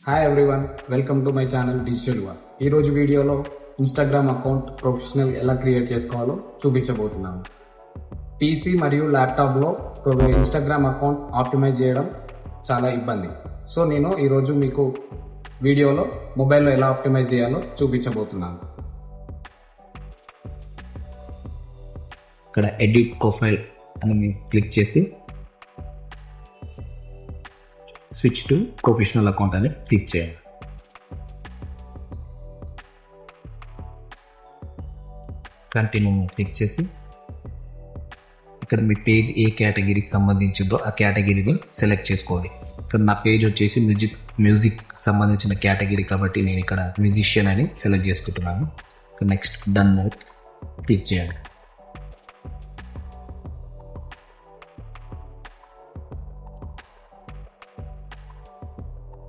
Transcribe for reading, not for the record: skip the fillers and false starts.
Hi everyone, welcome to my channel digital war. ఈరోజు వీడియోలో Instagram account professional ఎలా create చేసుకోవాలో చూపించబోతున్నాను. పీసీ మరియు ల్యాప్టాప్లో ఇన్స్టాగ్రామ్ అకౌంట్ ఆప్టిమైజ్ చేయడం చాలా ఇబ్బంది. సో నేను ఈరోజు మీకు వీడియోలో మొబైల్లో ఎలా ఆప్టిమైజ్ చేయాలో చూపించబోతున్నాను. ఇక్కడ ఎడిట్ ప్రొఫైల్ అని మీరు క్లిక్ చేసి స్విచ్ టు ప్రొఫెషనల్ అకౌంట్ అని క్లిక్ చేయాలి. కంటిన్యూ క్లిక్ చేసి ఇక్కడ మీ పేజ్ ఏ కేటగిరీకి సంబంధించిందో ఆ కేటగిరీని సెలెక్ట్ చేసుకోవాలి. ఇక్కడ నా పేజ్ వచ్చేసి మ్యూజిక్ సంబంధించిన కేటగిరీ కాబట్టి నేను ఇక్కడ మ్యూజిషియన్ అని సెలెక్ట్ చేసుకుంటున్నాను. నెక్స్ట్ డన్ క్లిక్ చేయాలి.